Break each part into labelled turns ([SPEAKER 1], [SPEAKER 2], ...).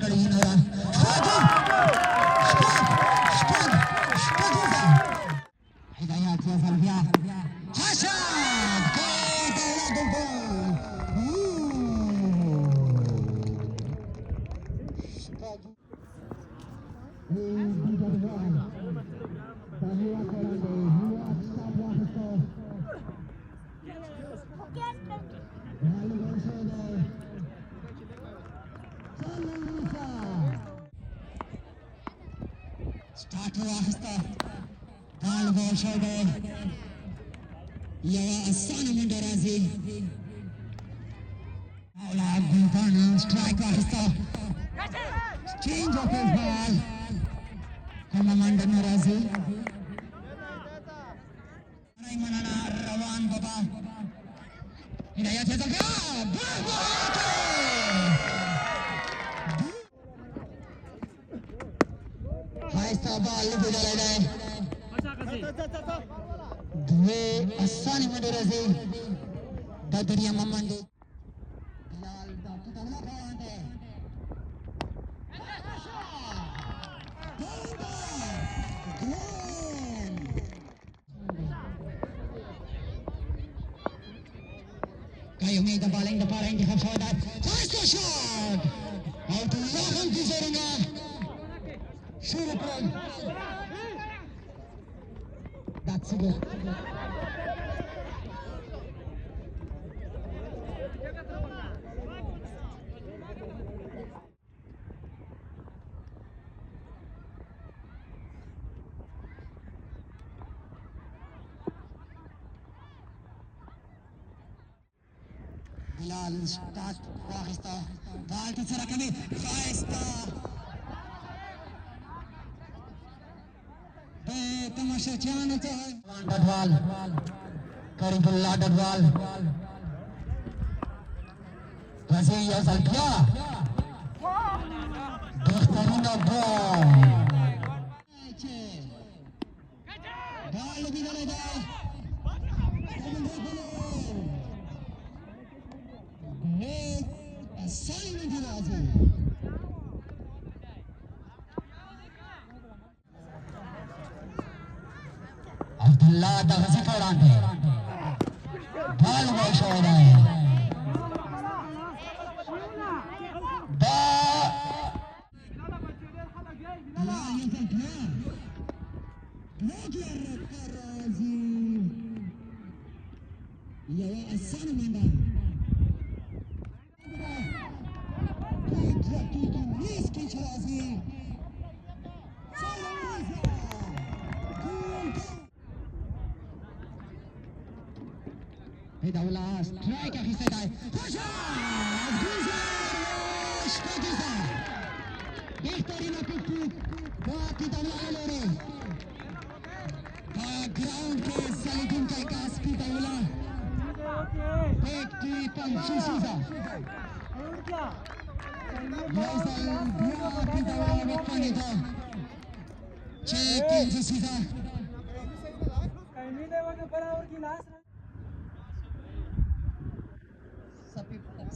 [SPEAKER 1] کړی نه ده شپږ هدایت یو ځل بیا حشد کوي دولت الګول Start واخسته بال بال شو دی یوه اسانه منډه راځي اوله ګلبان سټرایک واخسته چینج اف هیز بال کومه منډه نه راځي مننه روان بابا هدایت یې ځل ښایسته بال لوبېدلی دی دوې اسانې منډې راځي دا درېیمه منډې بلال دا پټوله په روان دی Kayumi د بالنګ لپاره انتخاب شوی دی ښایسته شاټ او لا هم ګوزارونه شروع کړل That's good. Bilal start واخسته بال ته سره کوي ښایسته تماشاچیانو ته ډډوال کریم الله ډډوال راځي یو ځل بیا بهترینه بال بال لوبېدلی دی اسانه منډې راځي عبدالله دغزي په وړاندې بال وایي شوی دی دا راځي یوه اسانه منډه میز کې چې راځي هدایت سترایک اخیستی دی حشد ګوزار شپږیزه بهترینه ټوک دا پیدوله لري په ګراونډ کې ځلیدونکی کس پیدوله پېکټي پنځوسیزه یو ځل بیا پیدوله وپنېده چې پنځوسیزه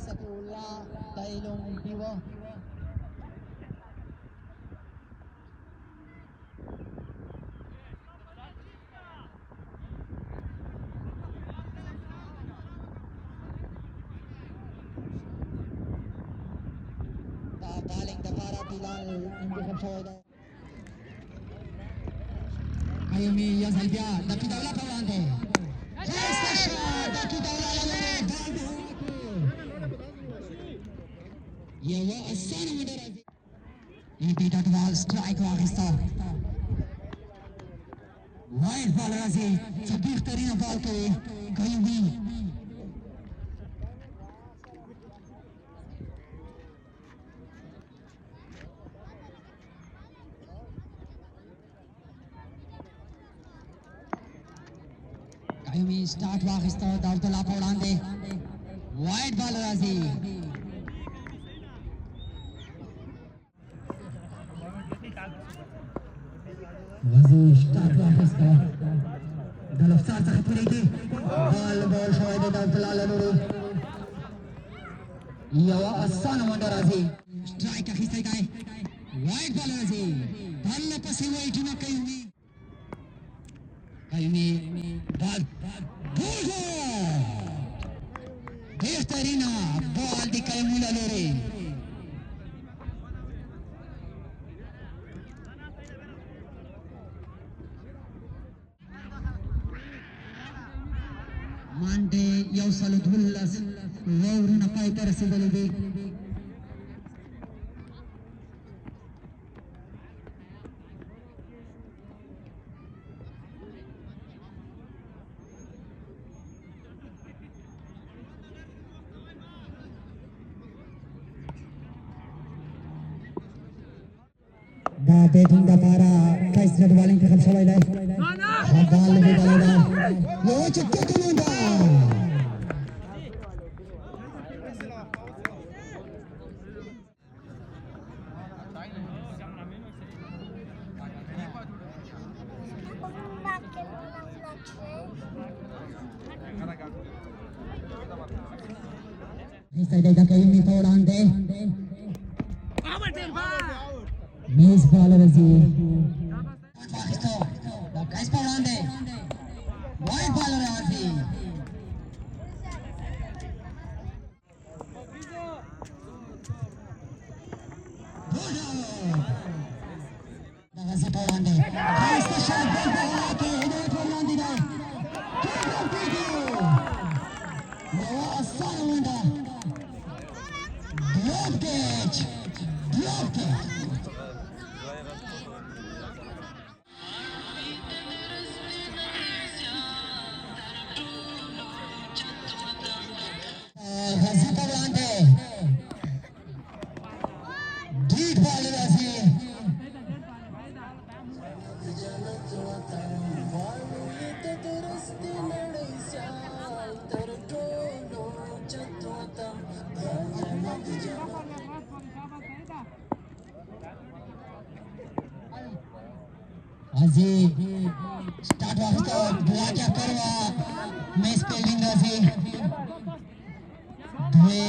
[SPEAKER 1] Sekolah Tailong Diwa paling dapara Bilal intikam shawai da Kayumi yang salbia tapi daulah pawante Esta shot tapi daulah lalu یوه اسانه منډه راځي ایپي ډډوال سټرایک واخیسته وایډ بال راځي څه بهترینه بال کوي کیوبي کیوبي سټارټ واخیسته داود الله په وړاندې وایډ بال راځي Wazi start واخیسته د لفظار څخه پوریږي بال شوی دی د عبدالله نوري یوه اسانه منډه راځي strike akhistay tayo. Wide ball Razi. Ball pa si Wade na Kayumi. Ball. Bullshot! बेहतरीन ball di Kayumi Lalore. Mande Yausalu Dhullas Vauruna Piper Sigalubi. The betting the para price not balling to come so like that. Ball le balada. Yo chukka kulunda. This side the Kayumi foul on there. Nice ball Razi. Guys ball on there. Wide ball Razi. Razi ball on there. Nice the shot ball ke header ball on there. Salomanda. Drop catch. Drop catch. Razi Pavlante. Deep ball Razi. Razi start waktu dua क्या करवा मैं spelling Razi dua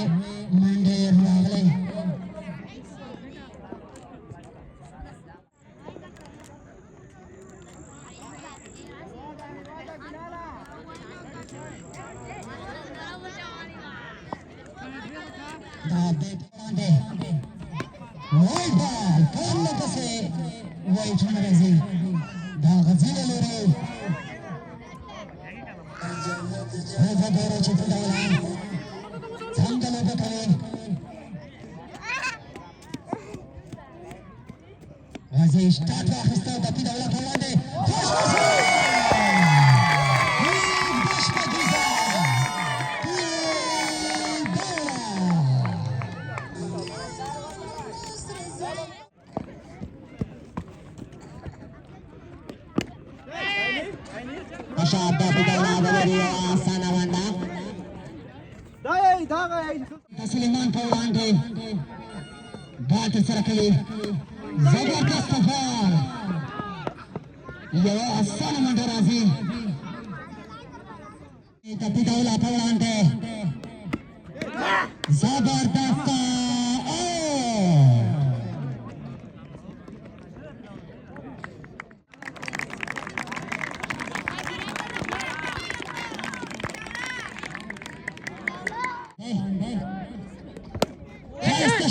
[SPEAKER 1] Monday रागले Wide ball कौन लोग से wide होने Razi Razi ले लो रे वो दोनों चिपक डाला संगलों पे खड़े Razi start का हिस्सा दबी डाला खेलने दे Masyado pinaglaban niya sa Nawanda. Suleiman Pawlante. Ball to Sarakali. Zabardast ball. Yo Salomon Razi. Tapi Daula Pawlante. Zabardast.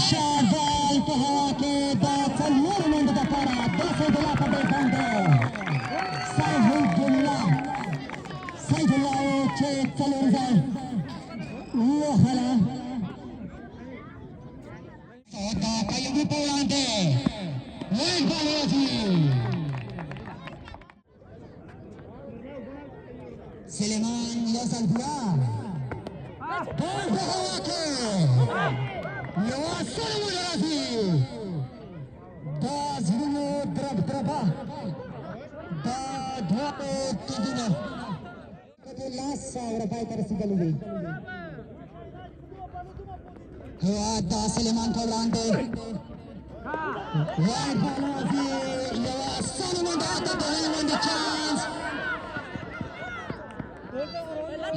[SPEAKER 1] Shahbal Pahake that's a movement of the para Saifullah Padekande Saifullah Chek Salunzai Wahala Soda Kayumi Pawlante Wide ball Razi Suleiman Yasal Gulam Ball Pahake Yo Salomon Razi. Das Hino Draba. Da Dwape Tidina. The last Rabai Tarasigalubi. Da Suleiman Pawlante. Wide ball Razi. Yo Salomon Razi won the chance.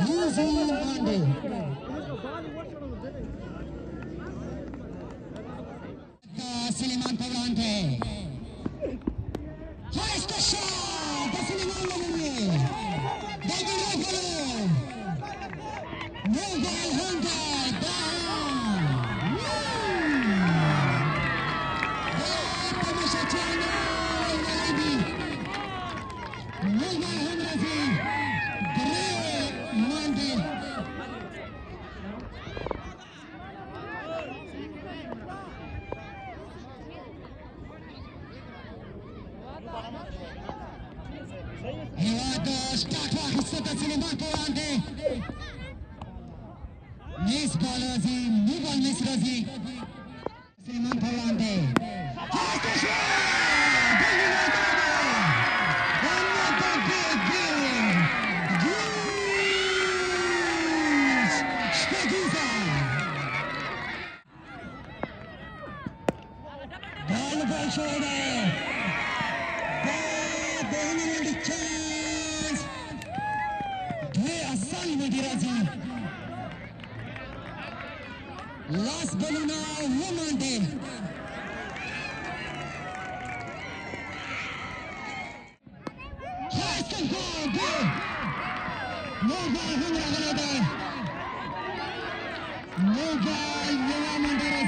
[SPEAKER 1] Using Monday. Suleiman Pavrante. Here's the shot. The Suleiman Pavrante. David Rogalo. Mobile Hunter. Down. Tamasha China. Mobile Hunter. Great Monday. Start hiस्सा त सुलेमान पौरान्ते मिस बॉलरजी मुगल मिश्रजी सुलेमान पौरान्ते Last balloon woman day. Has to go good. Mobile Hunter day. Mobile woman day.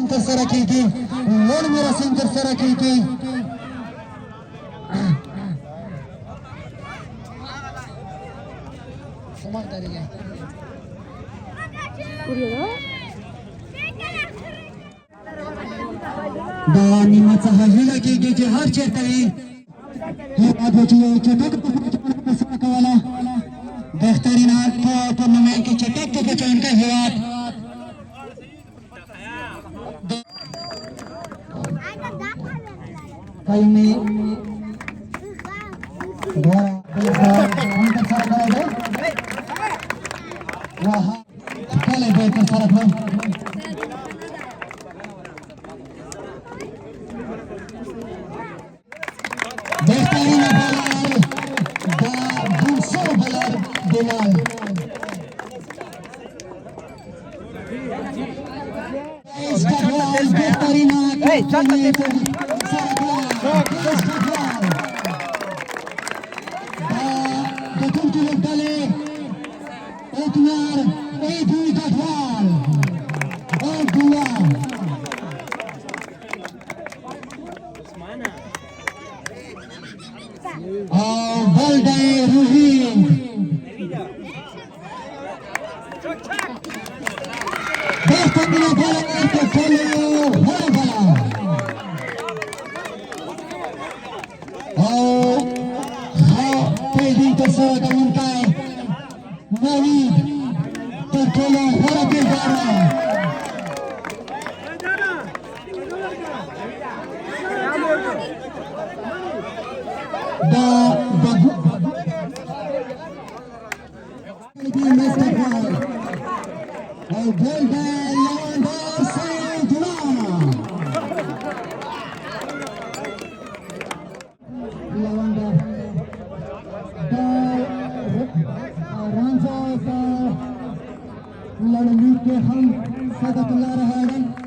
[SPEAKER 1] terserah Kiki, lalu merasa terserah Kiki. Semua tadinya. Bani masa hajila Kiki je har certai. Hebat bocil cetak pesona kawala. बेहतरीन tournament के चटक को बचाने का हेवात कई में वहाँ पहले बेहतर सरक लो बेहतरीन बॉलर दूसरा बॉलर बिलाल लिए देखो कि लोग डाले एक यार एक ही गठवाल और दुआ और बॉल डाले Ruhi Camila bola que follow bola fielding के साथ उनका नवीद तो follow bola के द्वारा ball लड़नी के हम सदकला रहे हैं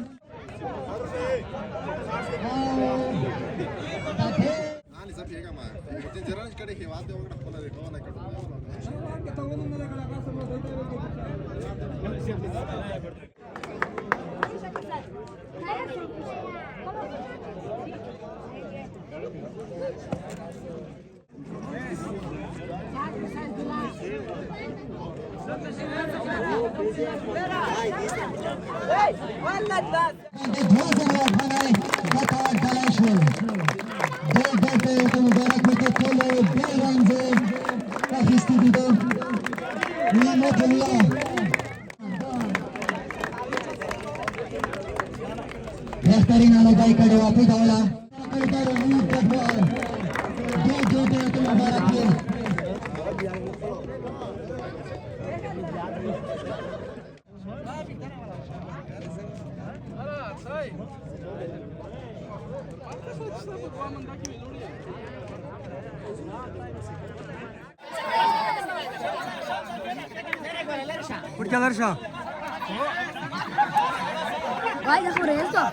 [SPEAKER 1] बेहतरीन अनुदाई कडे वापस धावला
[SPEAKER 2] पुढच्या वर्षा
[SPEAKER 3] Vai, por eso.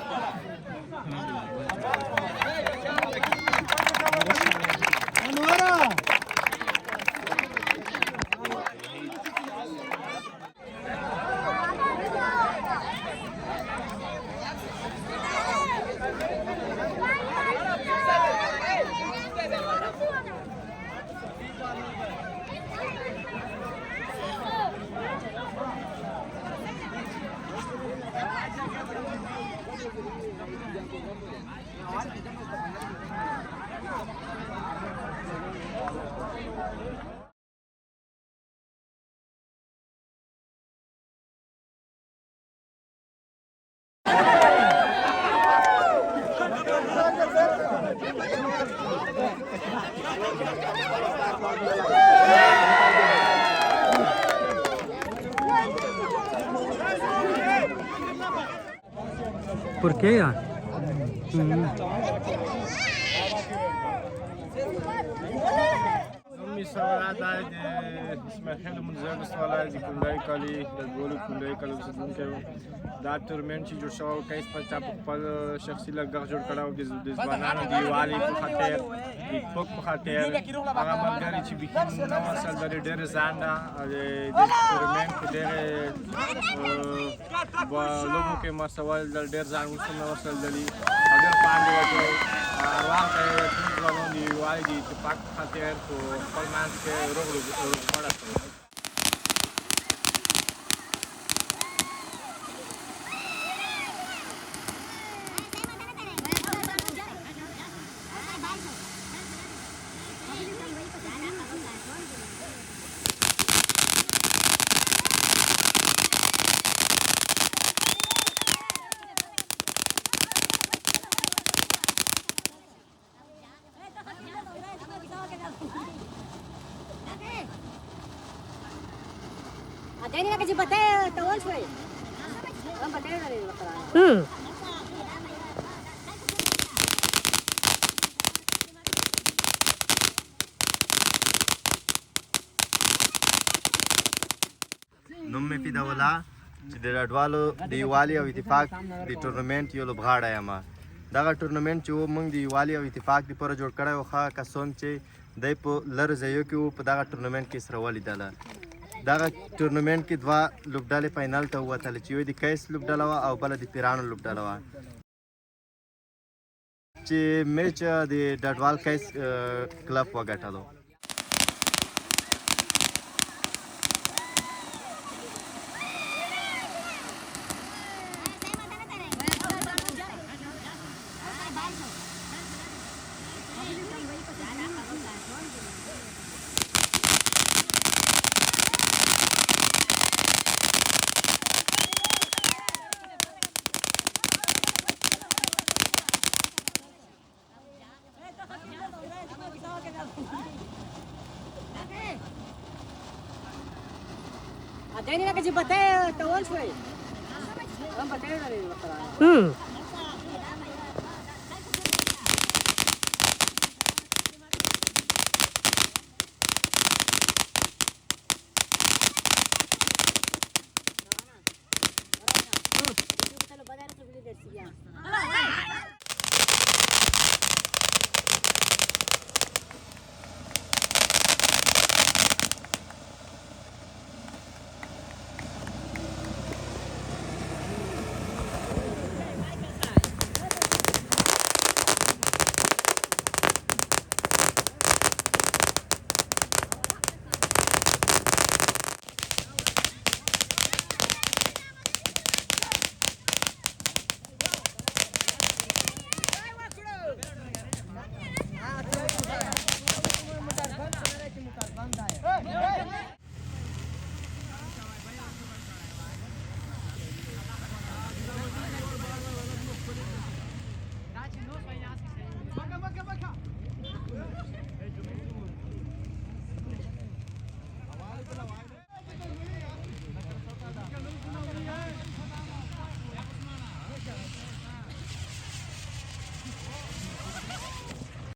[SPEAKER 2] ¿Por qué ya?
[SPEAKER 4] سوالات د اسماعیل منځر سوالات د کندای کلی د ګولو کندای کلی اوسیدونکو دا تورنمنټ چې جوړ شو کیس په چا په خپل شخصي لګښت جوړ کړو د ځوانانو دیوالي په خاطر د پک په خاطر هغه ملګری چې بيخي نو اصل د ډېر ځاندا د تورنمنټ په ډېر لوګو کې مسوال د ډېر ځان وسنه ورسل دي اگر باندې وته واقع ټول دی وای دی اتفاق خاطر کو خپل مانس کې روغ پړه
[SPEAKER 3] Ada ni nak kerja patai tawon suai. Orang patai nak ada bakal.
[SPEAKER 5] نوم مې فدا ولا چې د راډوالو د یووالي او اتفاق د ټورنمنټ یو لوبغاړی یم دغه ټورنمنټ چې و موږ د یووالي او اتفاق دپاره جوړ کړی و ښه کسان چې دی په لرو ځایو کې و په دغه ټورنمنټ کې سره ولیدله دغه ټورنمنټ کې دوه لوبډلې فاینل ته ووتلې چې یو د کیس لوبډله وه او بله د پیرانو لوبډله وه چې میچ د ډډوال کیس کلب وګټلو
[SPEAKER 3] Ada ni nak kerja batai, tawon suai. Orang batai dah ni.